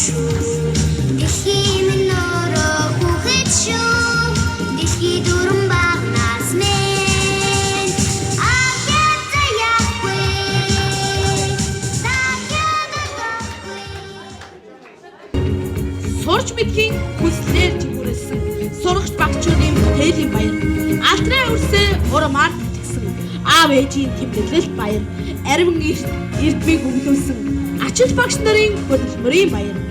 шүү. Дэлхийн минь өөрөө хүүхэд шүү. Дэлхий дүрэн багнаас минь ахяд заяхгүй. Сурч мэдхийн хүслээр жигүүрэлсэн сурагч багчуудын бүтээлийн баяр. Алтрын үрсээ урамаар тэтгсэн аав ээжийн тэмдэглэлт баяр. Ариван эрдмийг өглөөсөн ачил багш нарын хөдөлмөрийн баяр.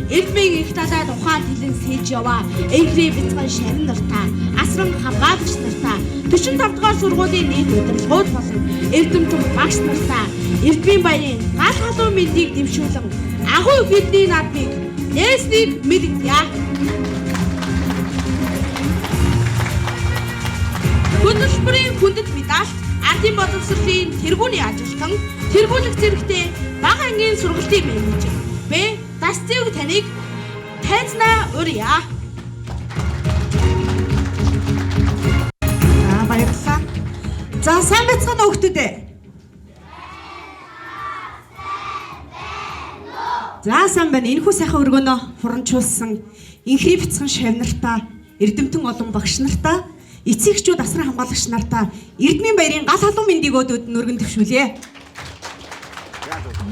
Эрдмийн их талаад ухаан хэлэн сэж яваа эгрээ бяцхан шарин нартаа асран хамгаалагч нартаа 45 дугаар сургуулийн нийт удирдлагууд болон эрдэмтэн багш нартаа эрдмийн баярын гал халуун мэндийг дэвшүүлэн агуу бидний наадмыг нээснийг мэдгдээ. Хөдөлмөрийн хүндэт медаль ардын боловсролын тэргүүний ажилтан тэргүүлэх зэрэгтэй бага ангийн сургалтын менежер Б. Дасцыг таныг тайзнаа урья. Баярлалаа. За сайн байцгаана уу хүүхдүүд. За сайн байна. Энэхүү сайхан өргөнөө хурамчулсан инхри бяцхан шавнартаа эрдэмтэн олон багш нартаа эцэгчүүд асран хамгаалагч нартаа эрдмийн баярын гал халуун мэндийг өдөөд нүргэн төвшүүлье.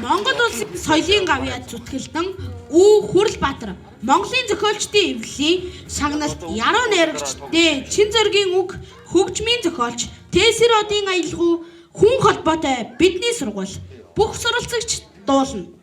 Монгол улсын соёлын гавьяа зүтгэлтэн Үү Хүрлбаатар Монголын зохиолчдын эвлэлийн шагналт яруу найрагч Д. Чин зоргийн үг хөгжмийн зохиолч Т.С. Одын аялгау хүн холбоотой бидний сургууль бүх суралцагч дуулна.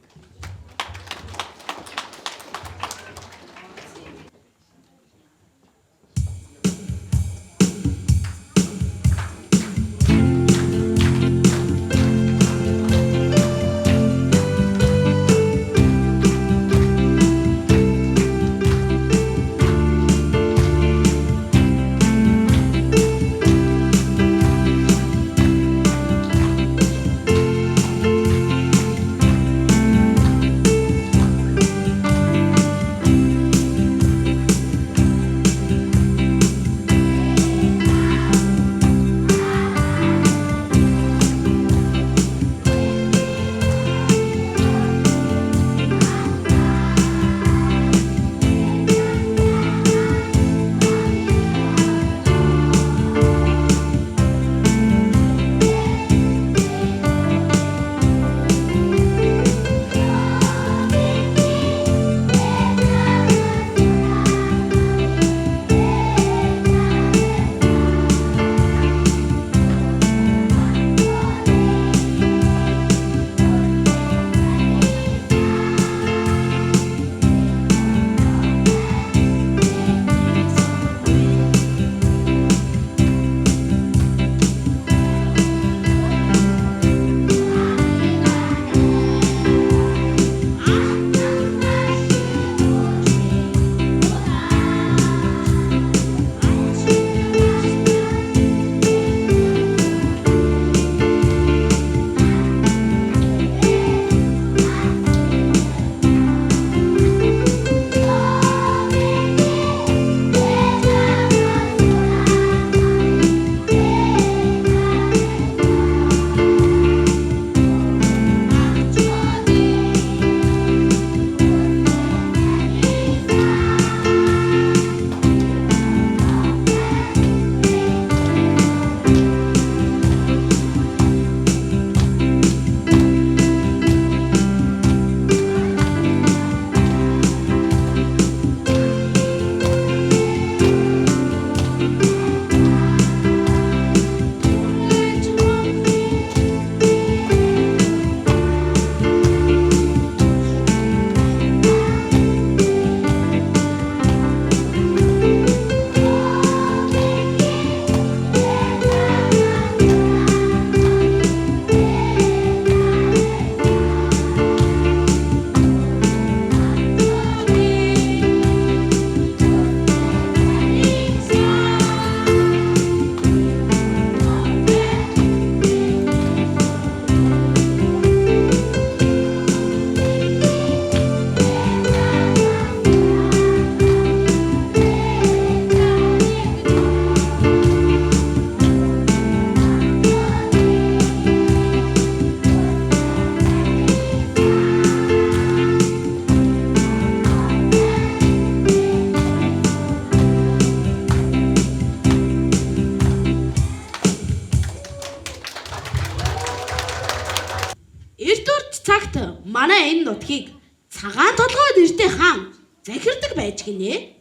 орхийг цагаан толгой нэртэй хаан захирдаг байж гинэ.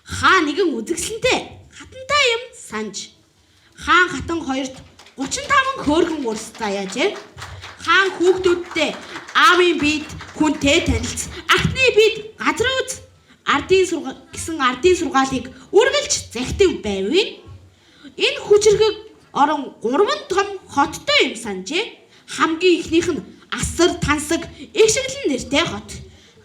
Хаан нэгэн үзэгсэлэнтэй хатантай юм санж. Хаан хатан хоёрт 35 хөөрхөн урс заяажээ. Хаан хүүхдүүдтэй аавын биед хүнтэй танилц, ахны биед газар үз гэсэн ардын сургаалыг үргэлж захидаг байвын. Энэ хүчрхэг орон 3 том хоттой юм санжээ. Хамгийн ихнийх нь Асар Тансаг Игшиглэн нэртэй хот.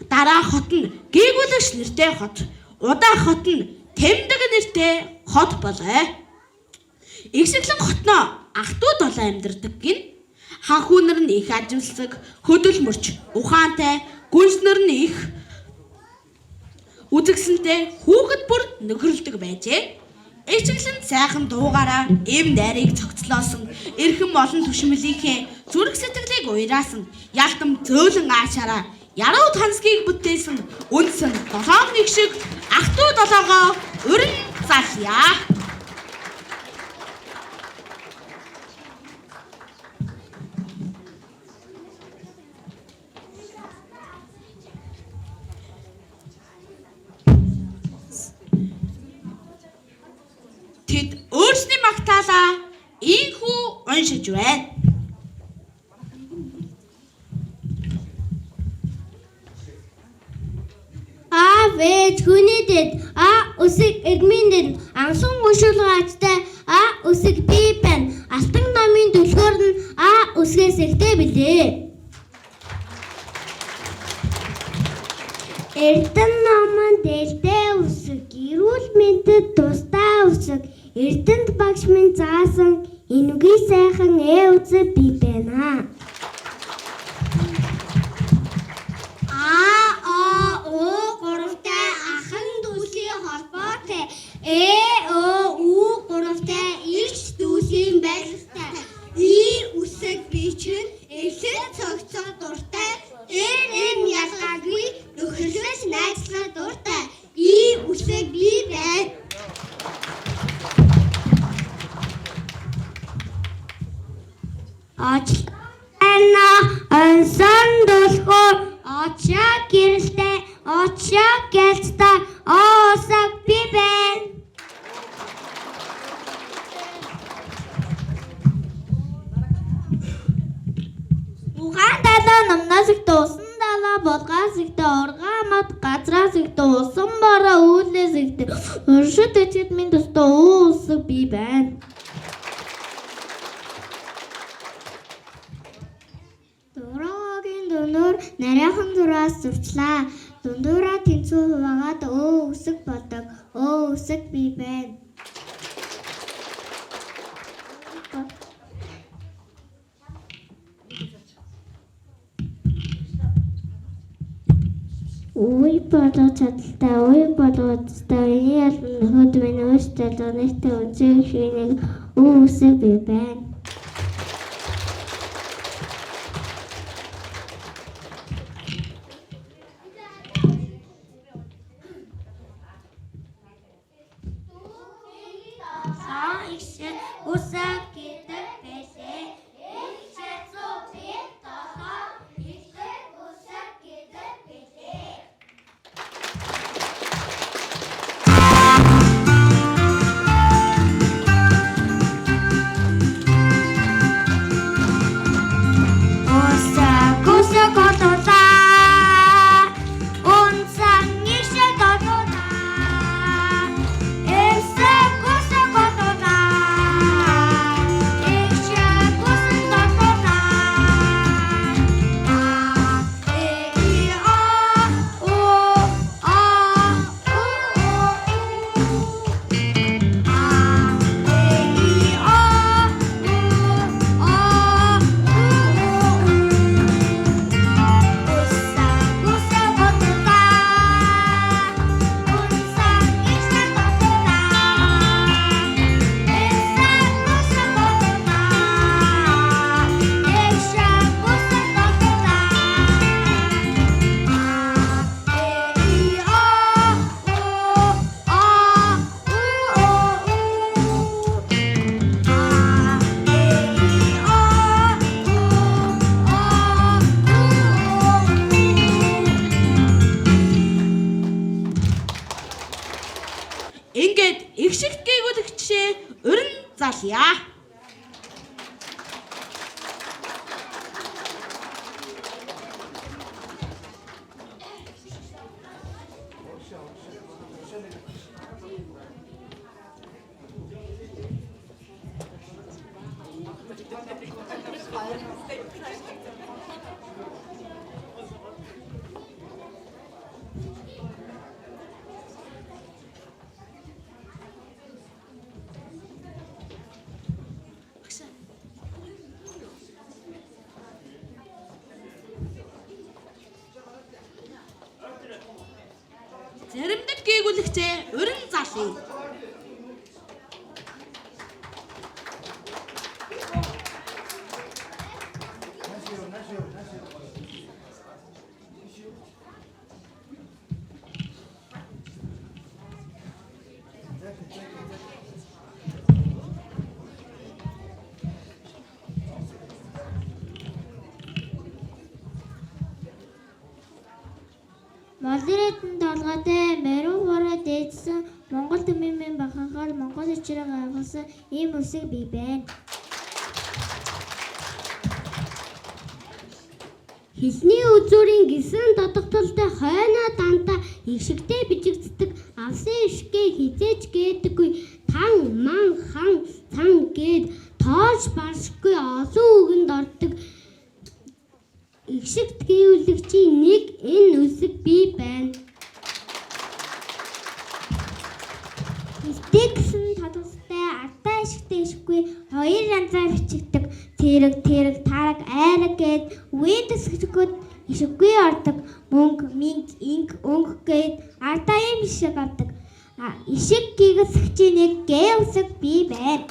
Дараах хот нь Гээгүүлэгш нэртэй хот. Удаах хот нь Тэмдэг нэртэй хот болоо. Игшиглэн хотноо ах トゥ долоо амьдардаг гин. Ханхүүнэр нь их ажилсаг, хөдөлмөрч, ухаантай, гүнснэр нь их үзэгсэнтэй хүүхэд бүр нөхөрлөдөг байжээ. Игшиглэн сайхан дуугаараа эм найрыг цогцлоосон, эрхэм олон түшмэлийнхээ зүрх сэтгэлийг уйраасан, ялтам зөөлөн аашаараа яруу тансгийг бүтээсэн үндсэн 7 нэг шиг ах トゥ долоогоо өрн залъя. Тэд өөрсдийн магтаалаа ийхүү уншиж байна. Вэж хүнэдэд үсэг эдминдэд ансан гүшүүлгаачтай үсэг би байна. Алтан номын түлхүүр нь үсгээс ихтэй билээ. Эрдэн номон дээлтэй үсэг, эрүүл мэндэд тустай үсэг, эрдэнд багш минь заасан энүгий сайхан үсэг би байна. Гуравтай ирч дүүсийн байлгтай. Үсэг би чинь элэд цогцоо дуртай. Эм ялгаагүй нөхөрлөс найзлаа дуртай. Үсэг би байна. Ансан дулхуур очоо гэрэлтэй очоо гэлцтэй үсэг би байна. Угаан далаа намнасэгтэй усан далаа болгоосэгтэй ургаа мод газраасэгтэй усан бороо үүлээсэгтэй өршөд өчид минь тустай үсэг би байна. Дураагийн дунуур нарийнхан зураас зурчлаа. Дундуураа тэнцүү хуваагаад үсэг болдог. Үсэг би байна. Үй болоо чадaltaй, үй болоо чадaltaй. Эний албан нөхөд минь өөртөө донётой үнцэг шиг нэг үсэг би байна. Ингээд их шигт гээгүүлэгчээ уран залъя. Заримдал гээгүүлэгчээ уран залъя. Малэрэтэн толгойтой меруу бороо дээдсэн Монгол төмийн баханхаар Монгол очроо гайхуулсан ийм үсэг бий байна. Хэлний үзүүрийн гисэн додогтолтой хойноо дантаа ишигтэй bijигддэг авсан ишгээ хизээж гээдэггүй тан ман хан цан гээд тоож баршгүй олон үгэнд ордог ишигт гэвэл нэг энэ үсэг бий байна. Тэгсэн тодостой артаа ишигтэй ишгүй хоёр янзаар бичигдэг тэрэг тараг айраг гээд үеийн төсгөлгүүд ишиггүй ордог мөнгө минг инг өнг гээд артаа юм ишиг авдаг. Ишиг гигсгчийн нэг гээ үсэг бий байна.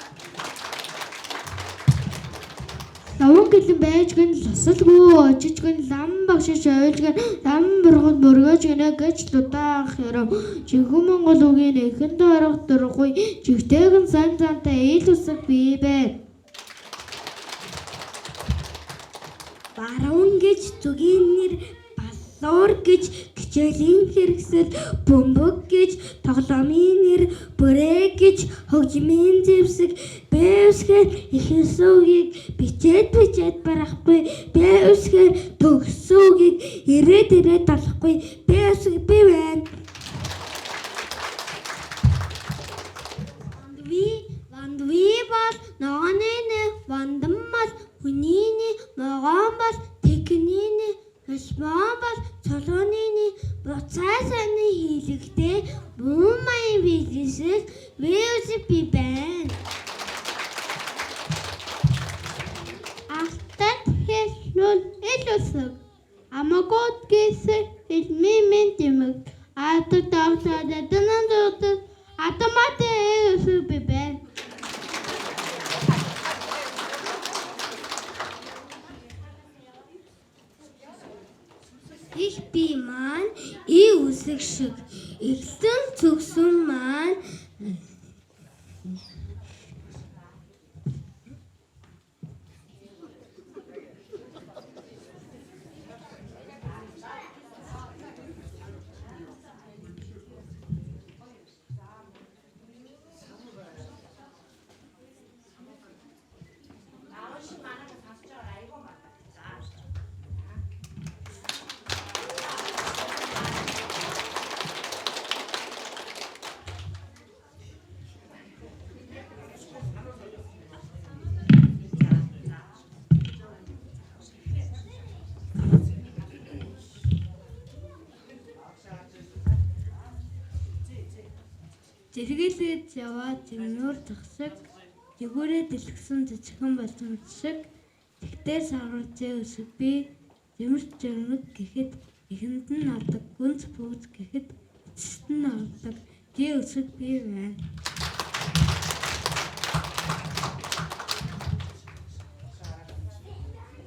Лаван гэлэн байж гэн лосолгүй очиж гэн лам багшиж ойлж гэн лам бургад мөргөж гэнэ гэж лудаах хэрэг жинхэнэ монгол үгийн эхэндээ орох дургүй жигтэйгэн сан зантай ил үсэг бий байна. Баруун гэж зүгийн нэр басуур гэж кичээлийн хэрэгсэл бөмбөг гэж тоглоомын нэр бүрээ гэж хөгжмийн зэвсэг бэвсгээр ихэнсүүгийг бичээд барахгүй бэвсгээр төгсүүгийг ирээд талахгүй бэвсэг бий байна. Вандви бол ногооны вандан бол хүнийний могоон бол техникний Хашмаа бол цолооны буцаасаны хийлэгтэй муу маягийн бизнесээс вирус бий байна. Ахтад хэлнүн элүсэг амагот гэсэ хэлмийн дэмэг атад тавтаад дэнэнд автомат элүсэг бий байна. Их би маань и үсэг шиг элсэн цогсон маань зэрэгэлээд яваад зэгнүүр зогсог тэгүүрээ дэлгсэн цэцхэн болсон шиг тэгтээ сарварцээ өсөг би зэмэрч жирмэг гэхэд ихэнд нь ордог гүнз бүгд гэхэд эцэст нь ордог тий өсөг би байна.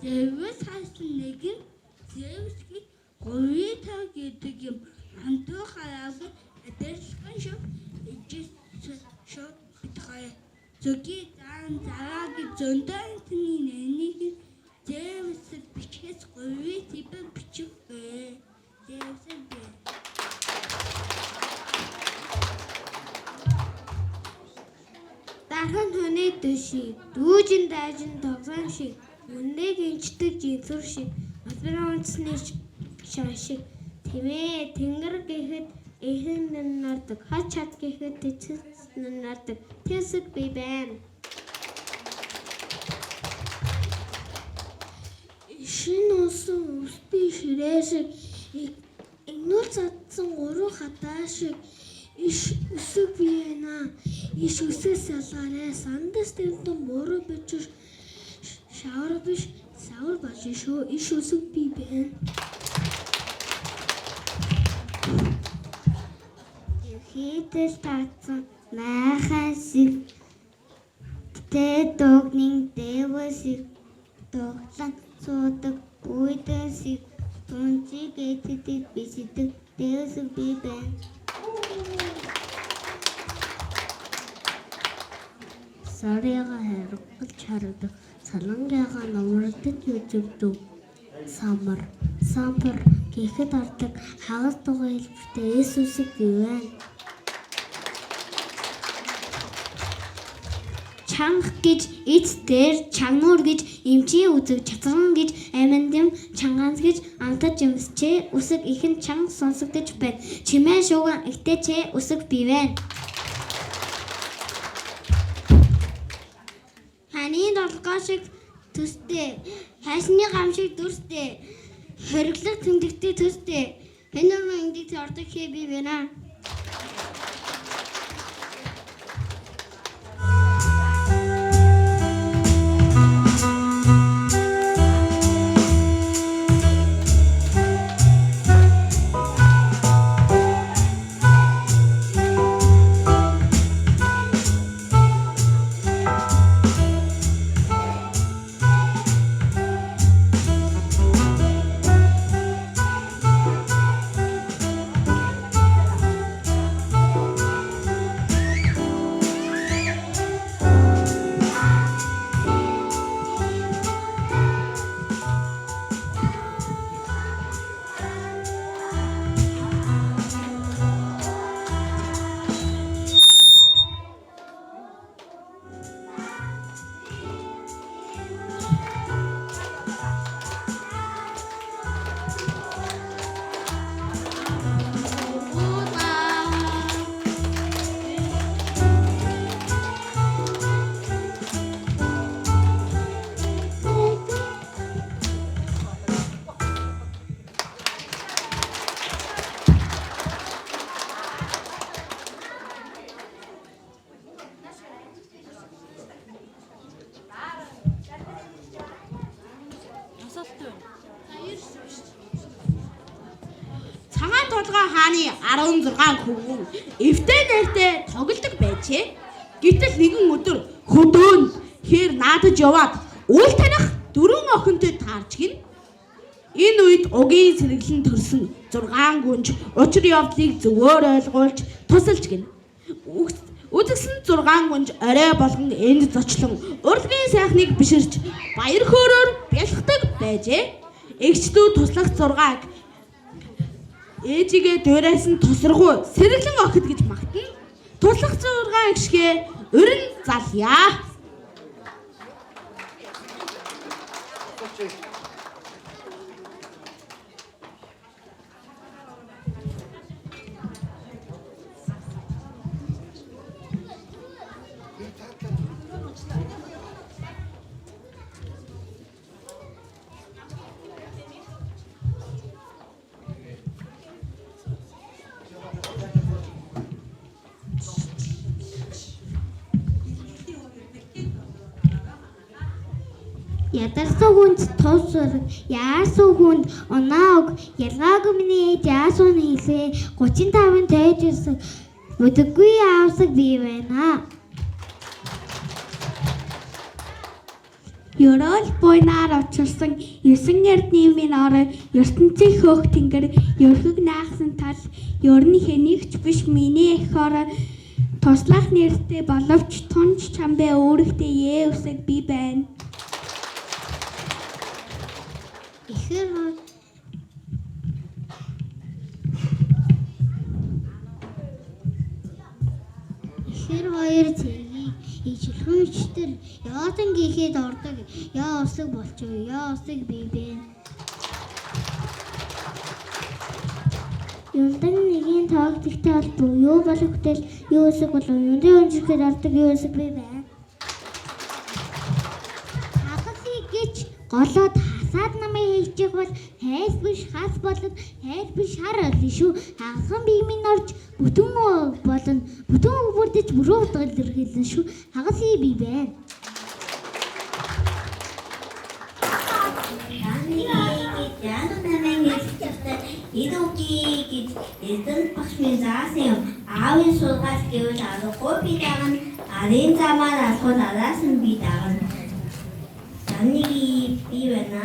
Зэвс хасан нэгэн зэвсгийг говьтаа гэдэг юм антуу хараагүй адэрсгэн шүү шот битгай зөгийн дан зараагийн зөндөний нэнийг зэвс бичгээс говьт типэн бичих бэ. Зэвс бэ. Дархан хүний дэшиг, дүүжин дайжин тогсон шиг, үнээг инчдэг жинсүр шиг, албараа унтсны шан шиг, тэмээ тэнгэр гэхэд эхэн нардаг, хач чад гэхэд тэцэс нардаг, тэсэг би байна. Ишин усан үсби ширээ шиг, игнур цадсан гурван хатаа шиг, иш үсэг би байна. Иш үсээс ялгараа сандас тэмтэн мөрө бичиж шавар биш савар болж шүү. Иш үсэг би байна. Хийтэл таацсан майхан шиг дөгнийн дэвсэг тоглон суудаг үйдэн шиг тунцыг эдэдэг бисдэг дэвсэг би байна. Саряга хэрэг чардаг салангяга номролтод южигдөв самбар гэхэд ардаг хагас тугай хэлбэртэй Есүсийг бивэн. Чанга гэж эц дээр чагнуур гэж эмчийн үзэг чацган гэж аминдим чангаанс гэж амтаж юмсчээ үсэг ихэн чанга сонсогдож байна. Чимээ шууган ихтэйчээ үсэг бивэн. Ханы долгоо шиг төстэй, хайсны гам шиг дүрстэй, хориглох тэмдэгтэй төстэй, хэнэрмэн индиг ордог хээ би байна. Цагаан толгой хааны 16 хүн эвтэй нэртэй тоглодог байжээ. Гэтэл нэгэн өдөр хөдөөн хэр наадаж яваад үйл таних 4 охинтой таарч гин. Энэ үед угийн сэргэлэн төрсөн 6 гүнж учир явдлыг зөвөр ойлгуулж тусалж гин. Үдгсэн 6 гүнж орой болгон энд зочлон урлагийн сайхныг биширч баяр хөөрөөр бялхдаг байжээ. Эгчдүүд туслах 6-аг ээжигээ дуурайс нь тосроггүй сэргэлэн охид гэж магтана. Туслах 6 эгшгээ өрн залъя. Ядарсан хүнд тус ураг, яарсан хүнд унааг, ялгаагүй миний ээж яасан хэлээ 35-ын тайжсэн өдөггүй аавсаг би байна. Ёрол буйнаар очирсан 9 эрдний минь орой ертөнцийн хөөх тэнгэр ёрхог наахсан тал ёрны хэнийгч биш миний эх орой туслах нэртэй боловч тунч чамбай өөрөхтэй Есүсийг би байна. Ихэр хоёр цэгийг Хийчлхэн өчтөр яатан гихэд ордог. Яа усаг болчих. Яа усаг би бэ. Юндан нэгийн тоогдогтой албаа. Юу болох хөтөл юу усаг болов. Юндын өнжихэд ордог юу усаг би байна. Хагасыг гэж голоод хасаад намайг хийчих бол хайс биш хас болоод хайр биш хар олно шүү. Хагасхан бигмийн орж бүтэн болно. Бүтэн бүрдэж мөрөө утгал илэрхийлнэ шүү. Хагасыг би байна. Яагаад намайг хэлчихсэн идүүки гэж эзэн багш минь заасан юм. Аавын суулгаас гэвэл аргагүй би дагна. Арын замаар алхууд араас нь би дагна. Даниги би байна.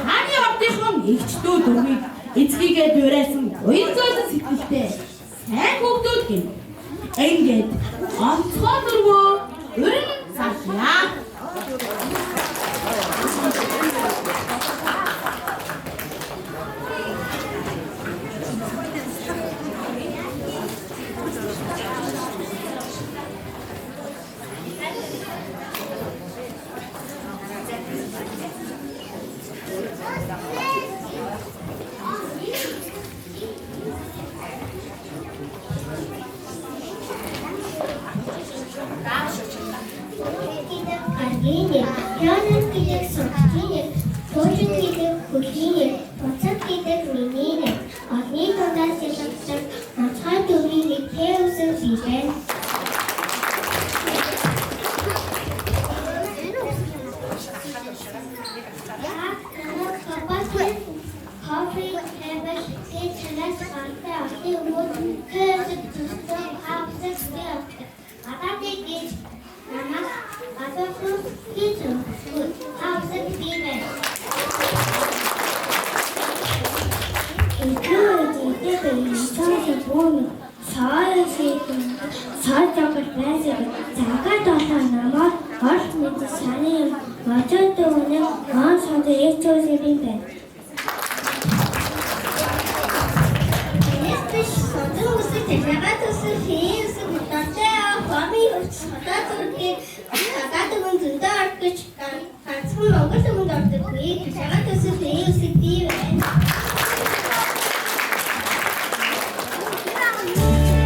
Хааны ордынхон эгчдүү дөрвийг эцгийгээ дуурайсан уян зөөлөн сэтгэлтэй сайн хүүхдүүд гин. Ингээд онцгой дөрвөө өрн саллаа. Аргины, Янас гэдэг сургалтын, Тожин гэдэг хөлийн, Буцад гэдэг миний, Одны дундаас ялагдсан онцгой дөрвийн нэг хэвсэг би байна. Кофе, хэвэш, гэж ханаас гартай авны өмнө хэвсэг төстэй хавсэг сделав. Ататай гэж намайг асуусан гэж хавсэг бивэ. Саатагт байсан цагаат олон намайг орч мэд саний мочод өнө гон сонд ээчөөсөө би байна. Энэс сондон үсэг цагаат үсэг хийс мөтөтэй хами уцтаа түргээ цагаат өгөн зөндөө ордож ганцхан монгол өгөнд ордог би цагаат үсэг хийс би байна. Yeah.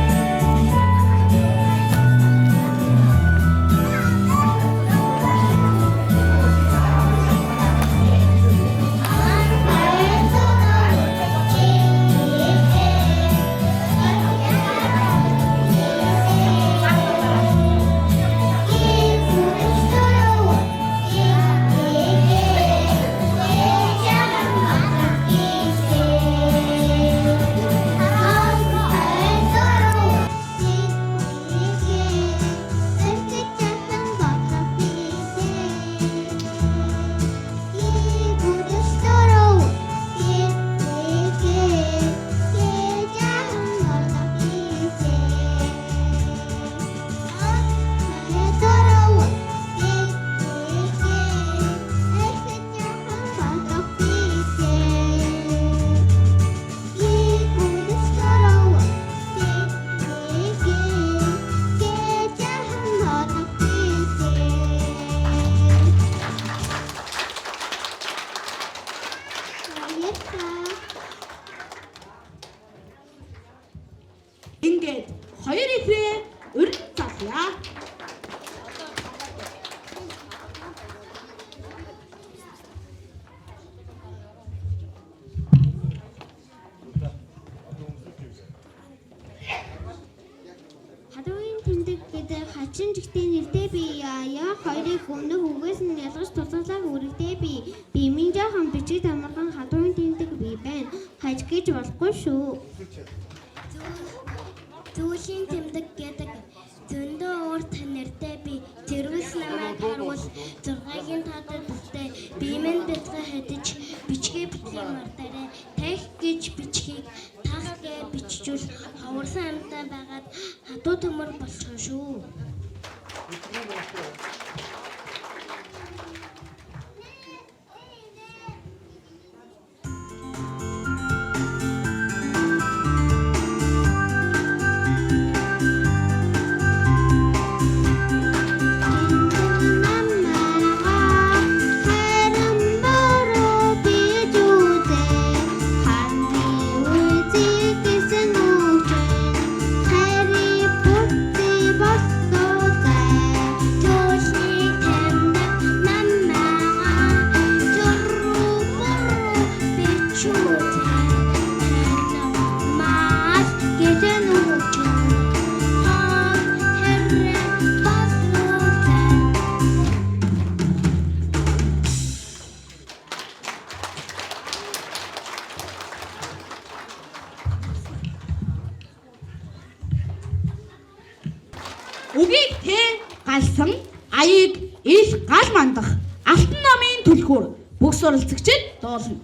Баярлалаа. Ингээд хоёр ихрээ өрн залъя. Хадуугийн тэмдэг гэдэг хачин жигтэй нэртэй би яа хоёрыг өмнөх үгээс нь ялгаж тусалааг үргэлдээ би минь жоохон бичиг тамархан хадуугийн тэмдэг би байна. Хаж гэж болохгүй шүү. Зүйлийн тэмдэг гэдэг зөндөө урт нэртэй би тэрвэс намайг харуул 6-гийн татад бүлтэй би минь бэлгээ хэдэж бичгээ битгий мартаарэ тах гэж бичгийг тах гэ бичжүүл хаварсан амьтаа байгаад хадуу төмөр болчихно шүү. Үгийг тэ галсан аяыг ил гал мандах алтан номын түлхүүр бүх суралцагчид дуулна.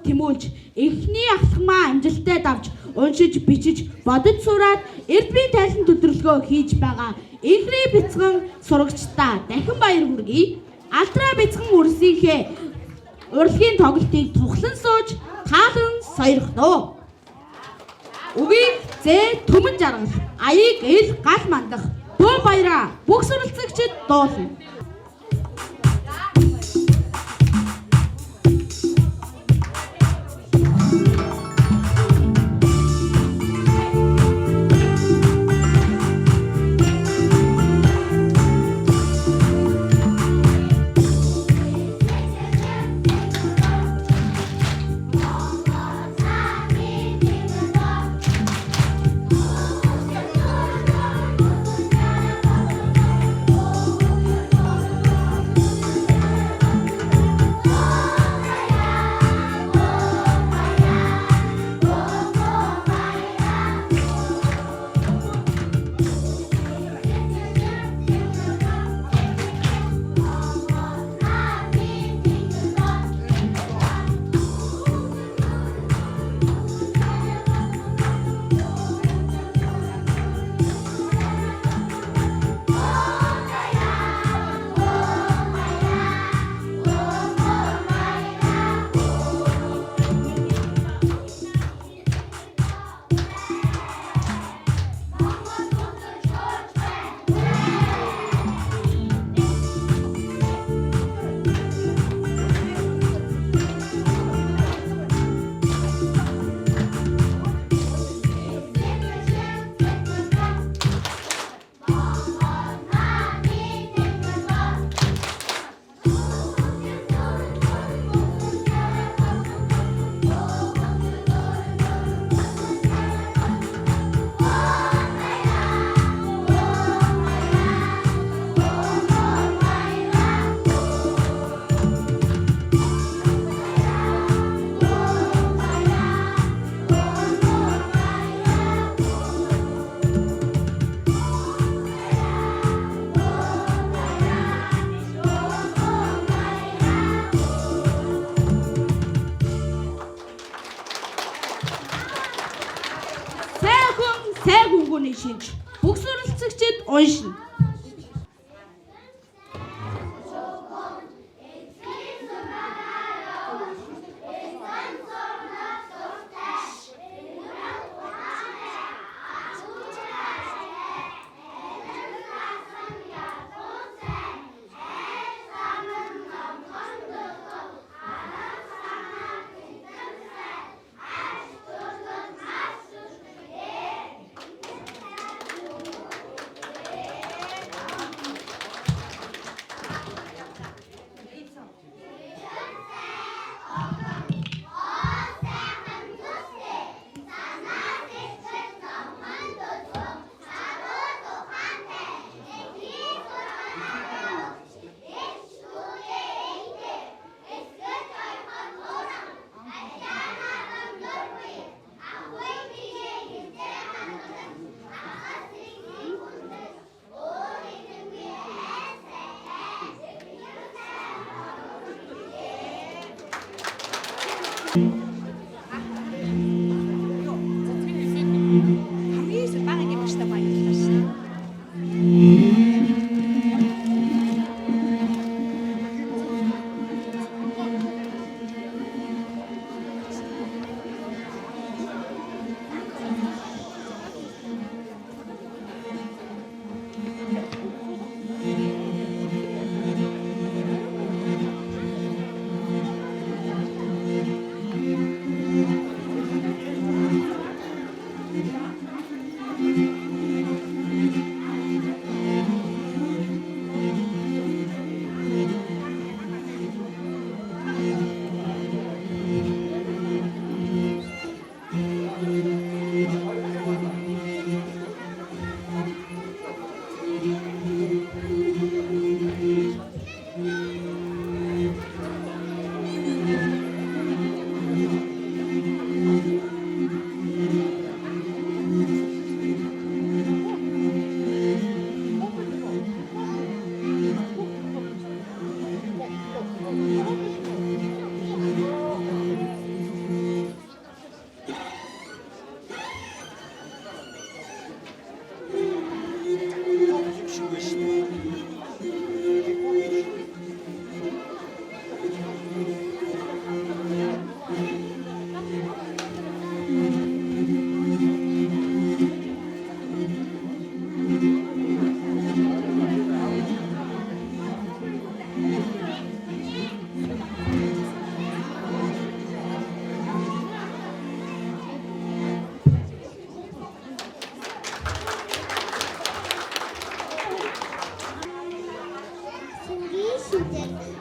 Тэмүүлж эхний ахлагмаа амжилттай давж уншиж бичиж бодож сураад эрдмийн тайлан төдөрлөгөө хийж байгаа инхри бяцхан сурагчдаа дахин баяр хүргэе. Алтраа бяцхан үрсийнхээ урлагийн тоглолтыг тухлан сууж таалан сойрхноо. Үгийг зээ түмэн жаргал аяыг ил гал мандах бөө баяраа бүх суралцагчид дуулна. шинж. Бүх суралцагчид уншина. Хамгийн их багийн гимштэй баярлалаа шээ.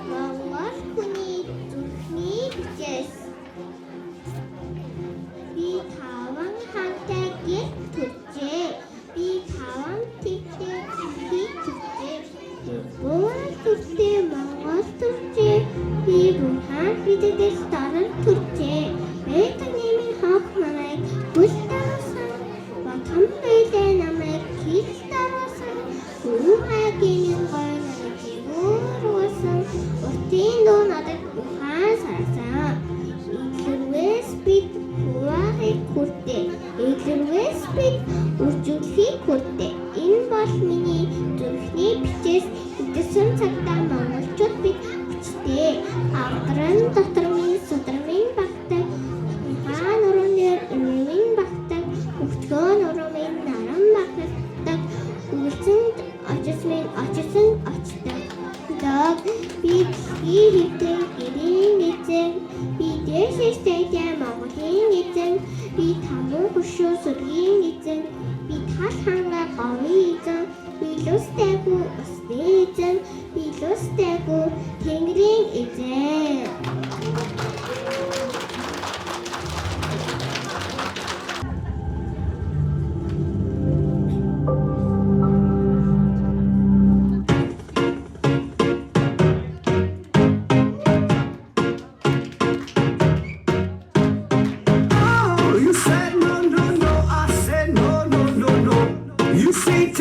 Монгол хүний зүрхний бичээс би таван хантай гэр төржээ. Би таван тэгтээ төржээ. Бүүн төржээ, Монгол төржээ. Би бүхэн бидэдэс даран төржээ. Бэтний минь хог намайг бүлтарсан. Батхан бэдэ намайг кистарсан. Үхэгний гойн Tindo natin bukan sarasa. Iklurwes pit huwahe kurte. Iklurwes pit urjulhi kurte. In бол миний зүрхний бичээс идэсэн цагтаа монголчууд бид хүчтэй. Агдран дотор минь судар минь багтаг. Хаан өрөөнөр эмийн багтаг. Хөвтгөө нуруу минь наран багтаг. Үлцэнд очис минь очисан очдаг. Би хитэн гэрийн эзэн би дэшэстэйтэй Монголын эзэн би тамуу хөшөө сүргийн эзэн би тал хангаа говийн эзэн би лустэйгүү усны эзэн би лустэйгүү тэнгэрийн эзэн. You say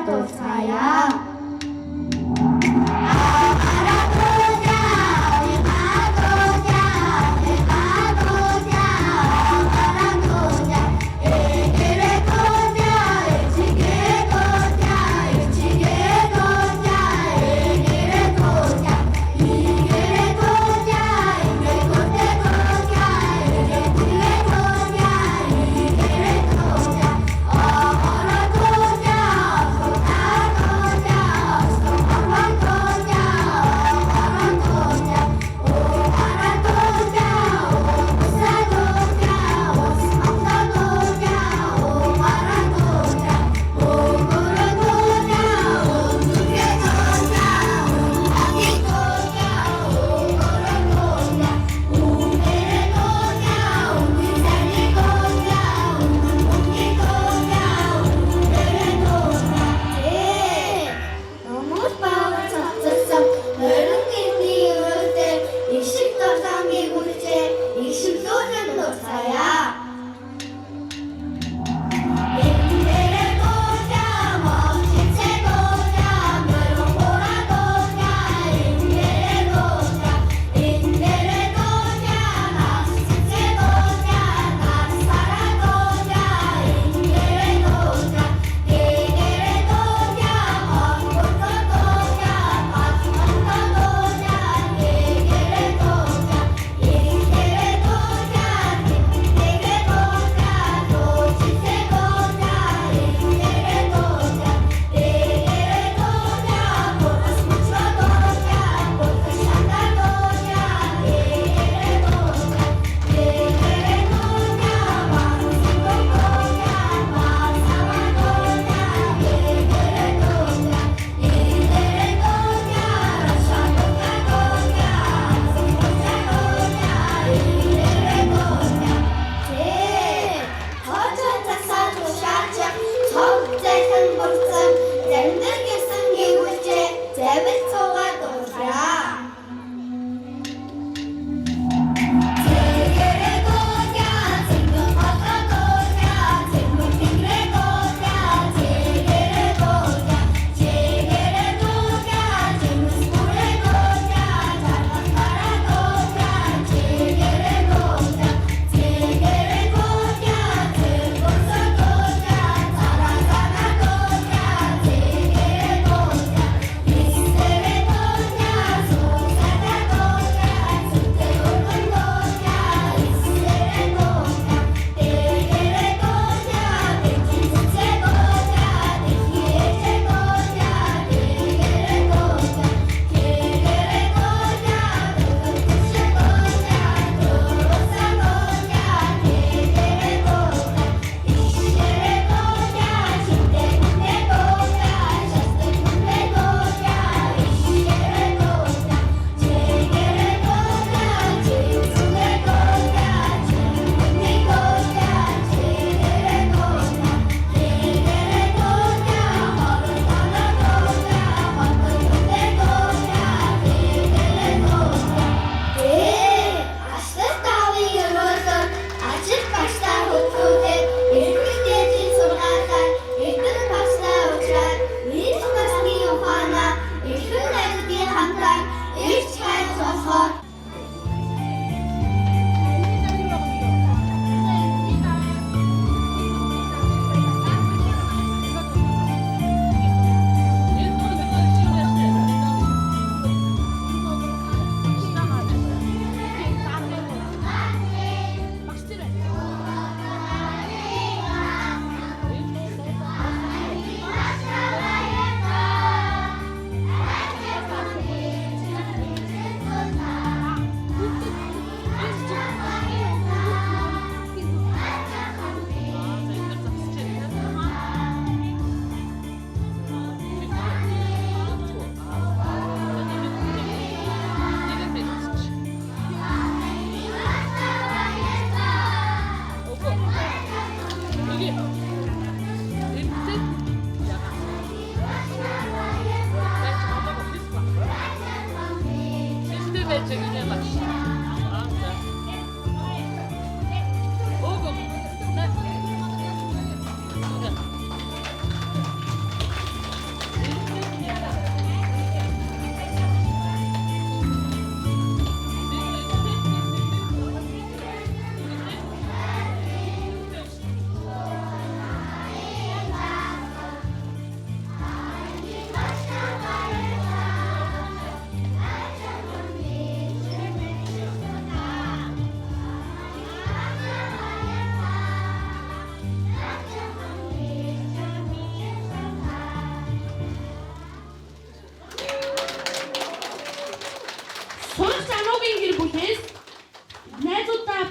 дуусгая.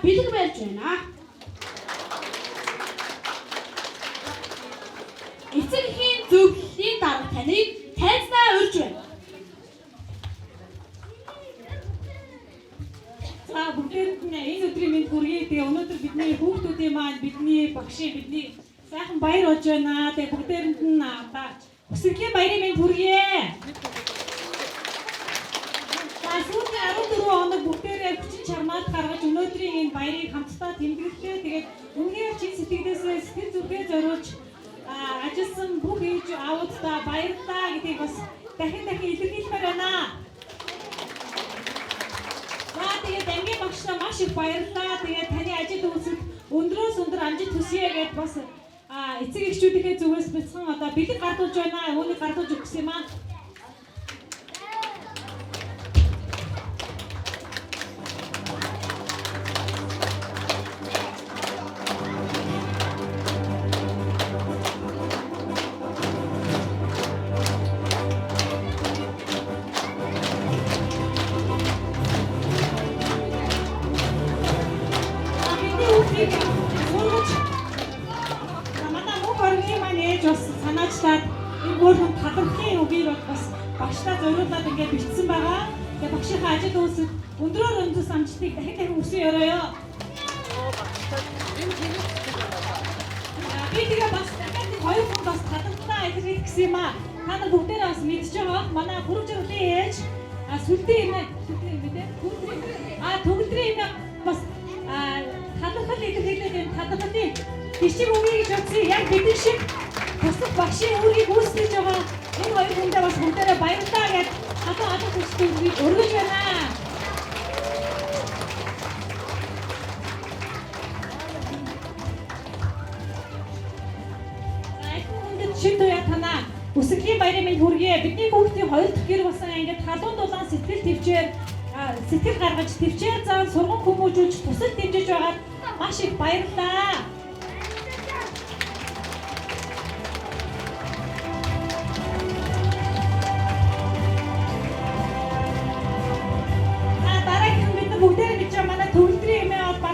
бэлэг барьж байна. Эцэг эхийн зөвлөлийн дарга таныг тайзнаа урьж байна. За бүгдээрэнд нь энэ өдрийн мэнд хүргэе. Тэгээ өнөөдөр бидний хүүхдүүдийн маань бидний багшийн бидний сайхан баяр болж байна. Тэгээ бүгдээрэнд нь одоо өсөгийн баярын мэнд хүргэе. За сүүлийн 14 хоног бүгдээрээ хүчин чармаад гаргаж өнөөдрийн энэ баярыг хамтдаа тэмдэглэлээ. Тэгээд үнээр чин сэтгэлээсээ сэтгэл зүрхээ зориулж ажилласан бүх ээж аавуудаа баярлалаа гэдгийг бас дахин илэрхийлмээр байна. Тэгээд ангийн багштай маш их баярлалаа. Тэгээд таны ажил үйлсэд өндрөөс өндөр амжилт хүсье гэдээ бас эцэг эхчүүдийнхээ зүгээс бяцхан одоо бэлэг гардуулж байна. Үүнийг гардуулж өгсөн юм аа. Санаачлаад энэ өөрөнд талархлын үгийг бас багштай зориулаад ингээд бичсэн байгаа. Тэгээ багшийнхаа ажил үйлсэд өндрөөр өндөс амжилтыг дахин өсгөн ёроё. Би тэгээ бас дахиад хоёр хүн бас талархлаа илэрхийлэх гэсэн юм аа. Та нар бүгдээрээ бас мэдж байгаа. Манай бүрэн жиргэлийн ээж сүлдээ юм төгөлдрийн юм бас талархал илэрхийлээд энэ талархлын бичиг үгийг гэж утсан яг бидний шиг Бусад багшийн үүргийг үүсгэж байгаа энэ хоёр хүндээ бас бүгдээрээ баярлалаа гэж хатан хүчтэйг өргөж байна. Айхүндэд шин туяа танаа өсөгийн баярын мэнд хүргэе. Бидний хүүхдийн хоёр дахь гэр болсон ингээд халуун дулаан сэтгэл гаргаж төвчээр заан сургууль хүмүүжүүлж тусал дэмжиж байгаад маш их баярлалаа.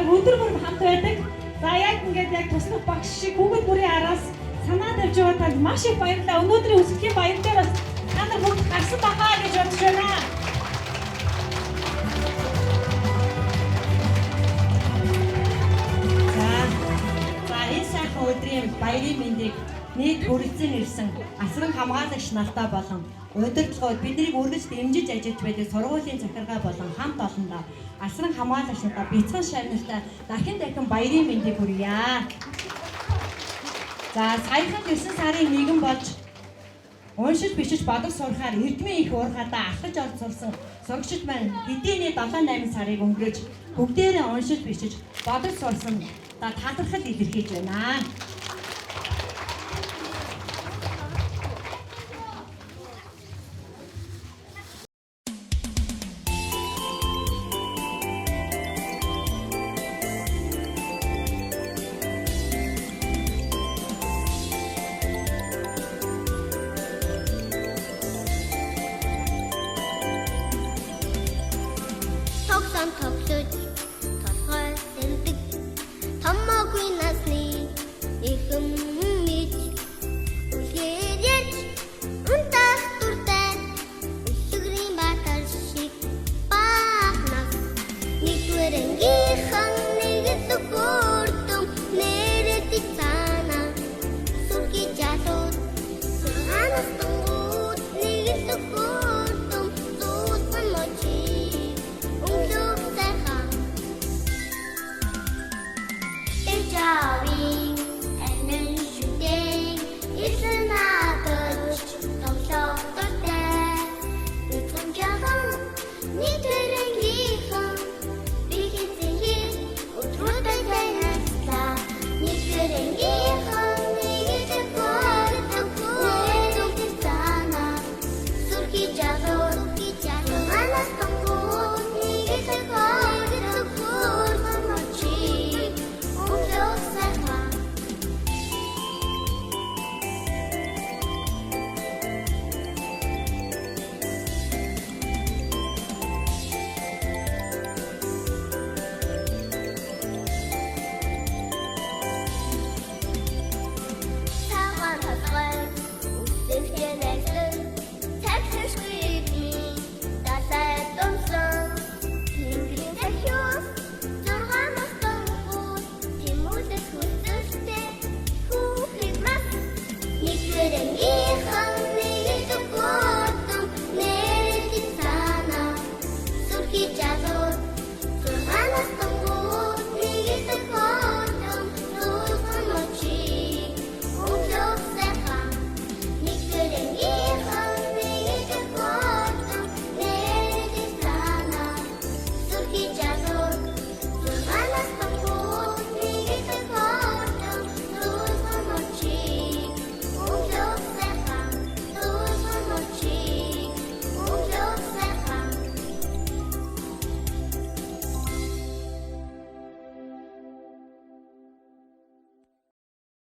Өдөр бүр хамт байдаг. За яг ингээд яг туслах багш шиг бүгд бүрийн араас санаа тавьж байгаа танд маш их баярлалаа. Өнөөдрийн өсөгийн баяр дээр бас та нар бүгд гарсан бахаа гэж бодож байна. За энэ сайхан өдрийн баярын мэндийг нийт хүрэлцэн ирсэн асран хамгаалагч нартай болон удирдлагууд биднийг үргэлж дэмжиж ажиллаж байдаг сургуулийн захиргаа болон хамт олондоо асран хамгаалагчдаа бяцхан шавнартай дахин баярын мэндийг хүргье. За саяхан 9 сарын 1 болж уншиж бичиж бодож сурахаар эрдмийн их уурхаадаа ахаж орж сурсан сурагчид маань хэдийний 7-8 сарыг өнгөрөөж бүгдээрээ уншиж бичиж бодож сурсан талархал илэрхийлж байна. Толгой тэмдэг томоогүй насны их Ихэнх